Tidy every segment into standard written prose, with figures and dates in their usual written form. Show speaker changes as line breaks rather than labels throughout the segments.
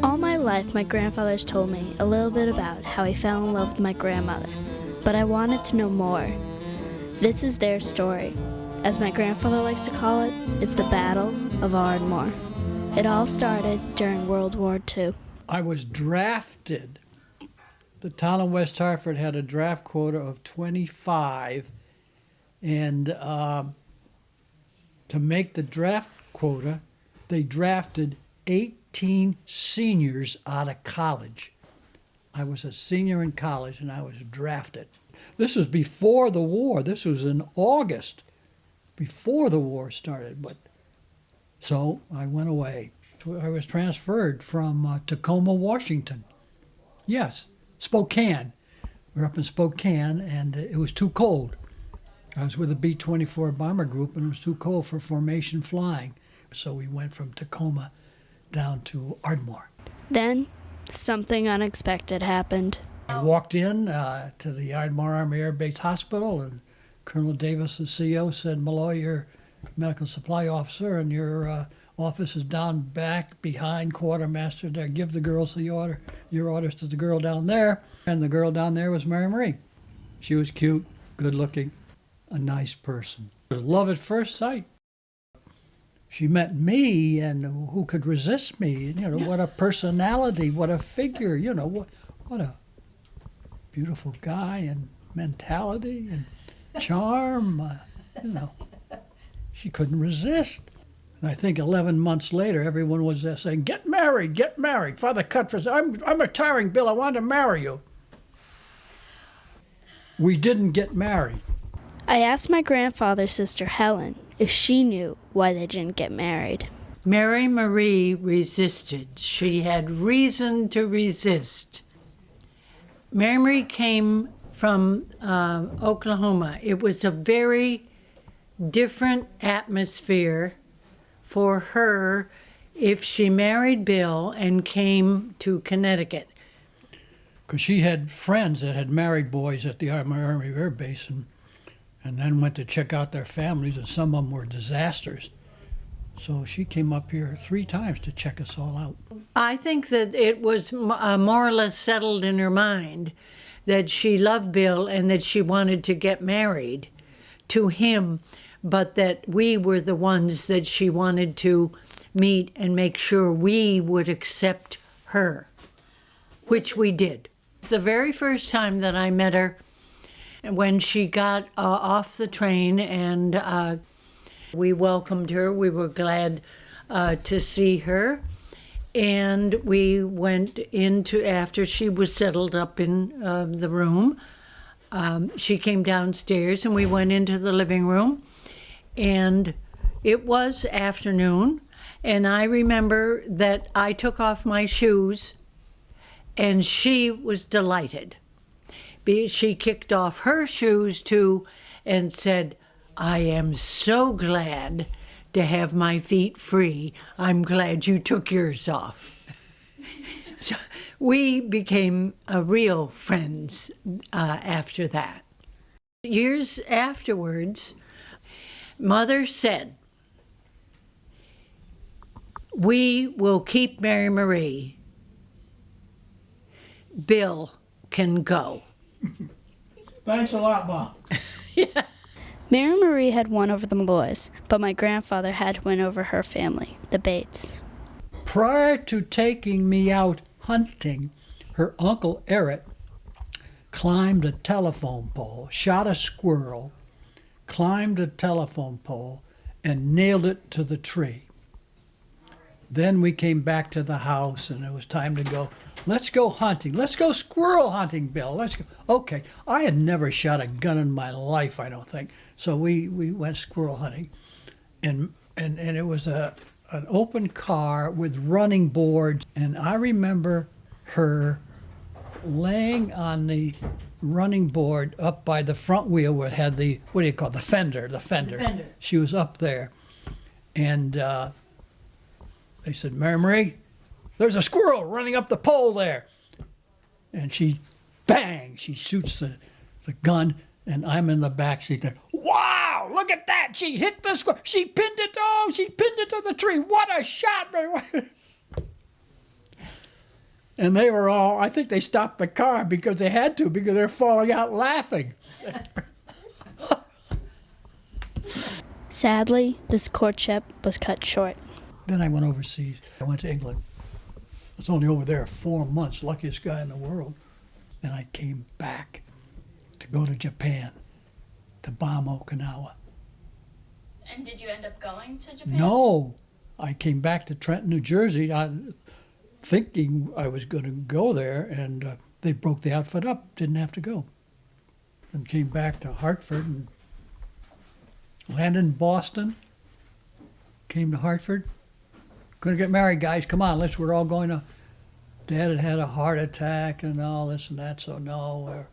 All my life, my grandfather's told me a little bit about how he fell in love with my grandmother, but I wanted to know more. This is their story. As my grandfather likes to call it, it's the Battle of Ardmore. It all started during World War II.
I was drafted. The town of West Hartford had a draft quota of 25, and to make the draft quota, they drafted 18 seniors out of college. I was a senior in college, and I was drafted. This was before the war. This was in August, before the war started. But so I went away. I was transferred from Tacoma, Washington. Yes, Spokane. We were up in Spokane, and it was too cold. I was with the B-24 bomber group, and it was too cold for formation flying. So we went from Tacoma down to Ardmore.
Then, something unexpected happened.
I walked in to the Ardmore Army Air Base Hospital, and Colonel Davis, the CEO, said, "Malloy, you're medical supply officer, and your office is down back behind quartermaster there. Give the girls your orders to the girl down there." And the girl down there was Mary Marie. She was cute, good looking, a nice person. It was love at first sight. She met me, and who could resist me? What a personality, what a figure, what a beautiful guy and mentality and charm, She couldn't resist. And I think 11 months later, everyone was there saying, get married, Father Cutford, I'm retiring, Bill, I want to marry you. We didn't get married.
I asked my grandfather's sister, Helen, if she knew why they didn't get married.
Mary Marie resisted. She had reason to resist. Mary Marie came from Oklahoma. It was a very different atmosphere for her if she married Bill and came to Connecticut.
Because she had friends that had married boys at the Army Air Base and then went to check out their families, and some of them were disasters. So she came up here 3 times to check us all out.
I think that it was more or less settled in her mind that she loved Bill and that she wanted to get married to him, but that we were the ones that she wanted to meet and make sure we would accept her, which we did. It's the very first time that I met her when she got off the train, and we welcomed her. We were glad to see her. And we went into, after she was settled up in the room, she came downstairs and we went into the living room. And it was afternoon, and I remember that I took off my shoes, and she was delighted. She kicked off her shoes too and said, "I am so glad to have my feet free. I'm glad you took yours off." So we became real friends after that. Years afterwards, Mother said, "We will keep Mary Marie. Bill can go."
Thanks a lot, Mom.
Yeah.
Mary Marie had won over the Malloys, but my grandfather had won over her family, the Bates.
Prior to taking me out hunting, her uncle Eric climbed a telephone pole, shot a squirrel, climbed a telephone pole, and nailed it to the tree. Then we came back to the house, and it was time to go. Let's go hunting. Let's go squirrel hunting, Bill. Let's go. Okay. I had never shot a gun in my life, I don't think. So we went squirrel hunting. And it was an open car with running boards. And I remember her laying on the running board up by the front wheel where it had the, what do you call it, the fender. The fender. She was up there. And they said, "Mary Marie, there's a squirrel running up the pole there." And she, bang, she shoots the gun, and I'm in the back seat there. "Wow, look at that. She hit the squirrel. She pinned it to the tree. What a shot." And they were all, I think they stopped the car because they had to, because they're falling out laughing.
Sadly, this courtship was cut short.
Then I went overseas. I went to England. I was only over there 4 months, luckiest guy in the world. Then I came back to go to Japan, to bomb Okinawa.
And did you end up going to Japan?
No, I came back to Trenton, New Jersey, thinking I was going to go there, and they broke the outfit up, didn't have to go. And came back to Hartford and landed in Boston, came to Hartford. Couldn't get married, guys, come on, we're all going to, Dad had had a heart attack and all this and that, so no,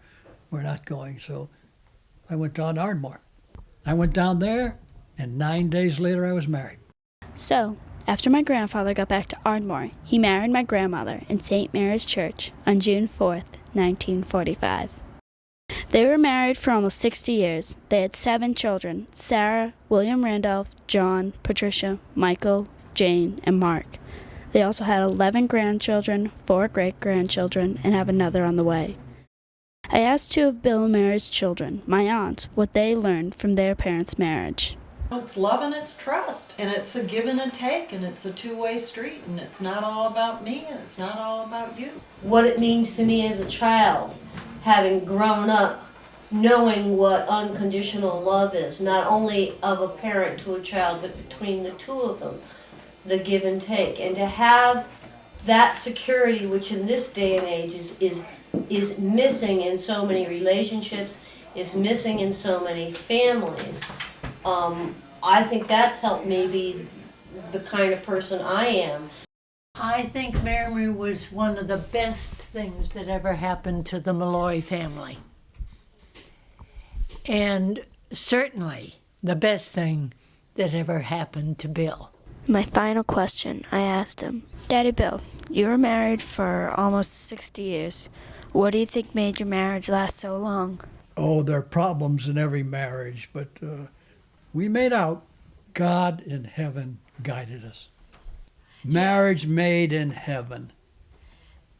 we're not going. So I went down to Ardmore. I went down there, and 9 days later I was married.
So, after my grandfather got back to Ardmore, he married my grandmother in St. Mary's Church on June 4th, 1945. They were married for almost 60 years. They had 7 children: Sarah, William Randolph, John, Patricia, Michael, Jane, and Mark. They also had 11 grandchildren, 4 great-grandchildren, and have another on the way. I asked 2 of Bill and Mary's children, my aunts, what they learned from their parents' marriage.
It's love and it's trust, and it's a give and a take, and it's a two-way street, and it's not all about me, and it's not all about you.
What it means to me as a child, having grown up, knowing what unconditional love is, not only of a parent to a child, but between the 2 of them, the give and take. And to have that security, which in this day and age is missing in so many relationships, is missing in so many families. I think that's helped me be the kind of person I am.
I think Mary was one of the best things that ever happened to the Malloy family. And certainly the best thing that ever happened to Bill.
My final question, I asked him, Daddy Bill, you were married for almost 60 years. What do you think made your marriage last so long?
Oh, there are problems in every marriage, but we made out. God in heaven guided us. Marriage made in heaven.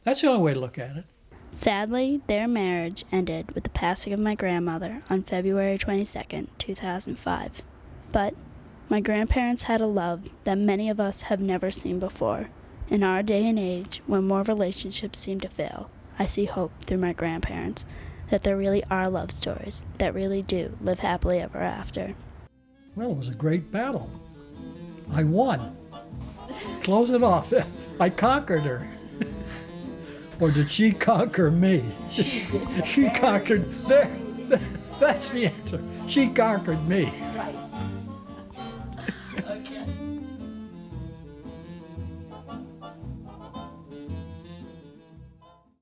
That's the only way to look at it.
Sadly, their marriage ended with the passing of my grandmother on February 22nd, 2005. But my grandparents had a love that many of us have never seen before. In our day and age, when more relationships seem to fail, I see hope through my grandparents, that there really are love stories that really do live happily ever after.
Well, it was a great battle. I won. Close it off. I conquered her. Or did she conquer me? She conquered. There. That's the answer. She conquered me.
Right.